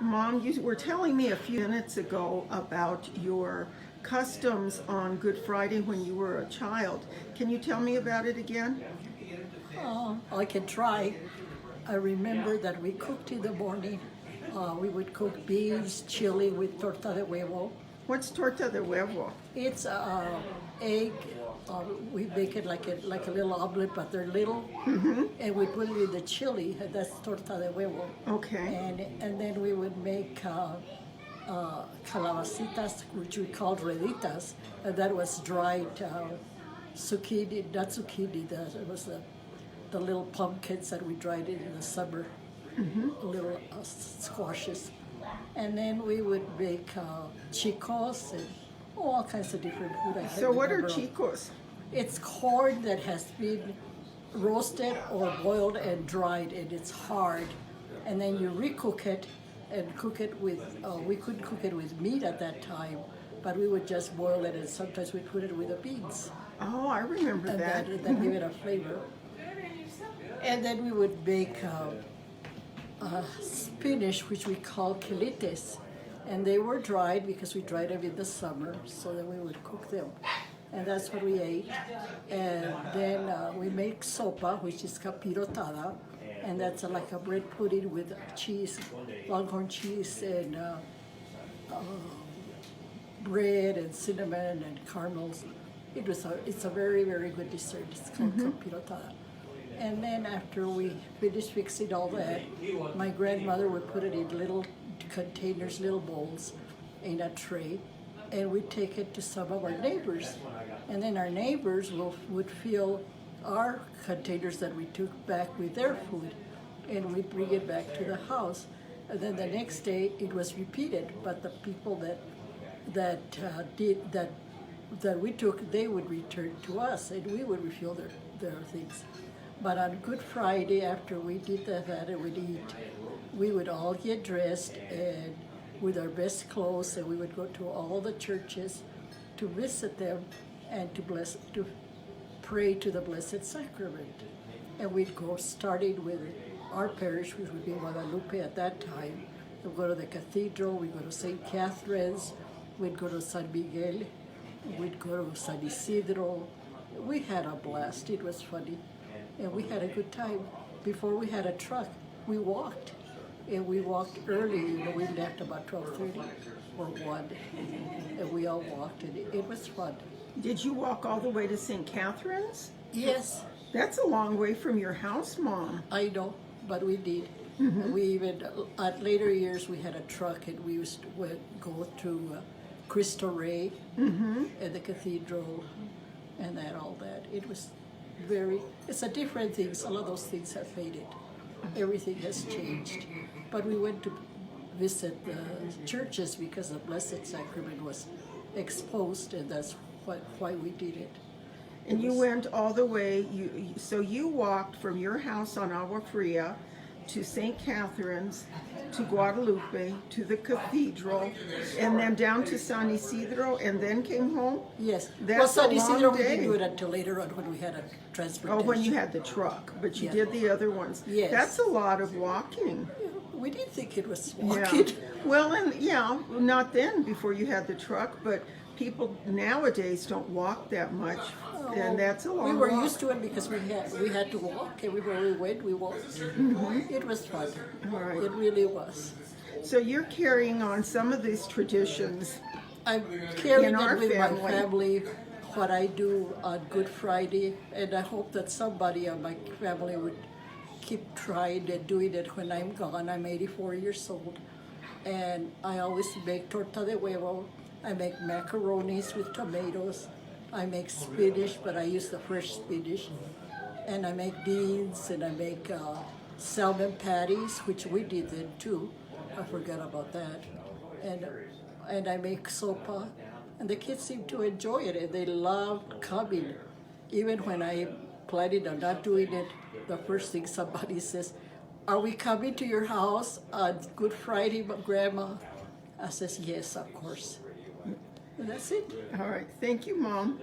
Mom, you were telling me a few minutes ago about your customs on Good Friday when you were a child. Can you tell me about it again? I can try. I remember that we cooked in the morning. We would cook beans, chili with torta de huevo. What's torta de huevo? It's egg. We make it like a little omelet, but they're little, and we put it in the chili. And that's torta de huevo. Okay. And then we would make calabacitas, which we called reditas, and that was dried zucchini, not zucchini. It was the little pumpkins that we dried in the summer, little squashes. And then we would make chicos and all kinds of different food. So what are chicos? It's corn that has been roasted or boiled and dried, and it's hard. And then you recook it and cook it with, we couldn't cook it with meat at that time, but we would just boil it, and sometimes we put it with the beans. Oh, I remember And that. that give it a flavor. And then we would make spinach, which we call quelites, and they were dried because we dried them in the summer, so that we would cook them, and that's what we ate. And then we make sopa, which is capirotada, and that's like a bread pudding with cheese, longhorn cheese, and bread and cinnamon and caramels. It's a very, very good dessert. It's called capirotada. And then after we finished fixing all that, my grandmother would put it in little containers, little bowls in a tray, and we'd take it to some of our neighbors. And then our neighbors would fill our containers that we took back with their food, and we'd bring it back to the house. And then the next day it was repeated, but the people that we took, they would return to us, and we would refill their things. But on Good Friday, after we did that and we'd eat, we would all get dressed and with our best clothes, and we would go to all the churches to visit them and to pray to the Blessed Sacrament. And we'd go starting with our parish, which would be Guadalupe at that time. We'd go to the cathedral, we'd go to St. Catherine's, we'd go to San Miguel, we'd go to San Isidro. We had a blast. It was funny. And we had a good time. Before we had a truck, we walked. And we walked early. We left about 12:30 or 1. And we all walked, and it was fun. Did you walk all the way to St. Catherine's? Yes. That's a long way from your house, Mom. I know, but we did. We even, at later years, we had a truck, and we used to go to Cristo Rey and the cathedral and all that. It was it's a different thing. Some of those things have faded. Everything has changed. But we went to visit the churches because the Blessed Sacrament was exposed, and that's why we did it. And you went all the way, so you walked from your house on Agua Fria to St. Catherine's, to Guadalupe, to the cathedral, and then down to San Isidro, and then came home? Yes. That's San a Isidro, long we didn't day. do it until later on when we had a transportation. Oh, when you had the truck, but you Yeah. did the other ones. Yes. That's a lot of walking. We didn't think it was Yeah. walking. Well, and not then before you had the truck, but people nowadays don't walk that much, and that's a long We were walk. used to it because we had to walk. Everywhere we went, we walked. It was fun. All right. It really was. So you're carrying on some of these traditions. I'm carrying In our it with family. my family, what I do on Good Friday, and I hope that somebody on my family would keep trying and doing it when I'm gone. I'm 84 years old, and I always make torta de huevo. I make macaronis with tomatoes. I make spinach, but I use the fresh spinach. And I make beans, and I make salmon patties, which we did then too. I forgot about that. And I make sopa, and the kids seem to enjoy it, and they love coming. Even when I'm planning on not doing it, the first thing somebody says, "Are we coming to your house on Good Friday, Grandma?" I says, "Yes, of course." And that's it. All right. Thank you, Mom.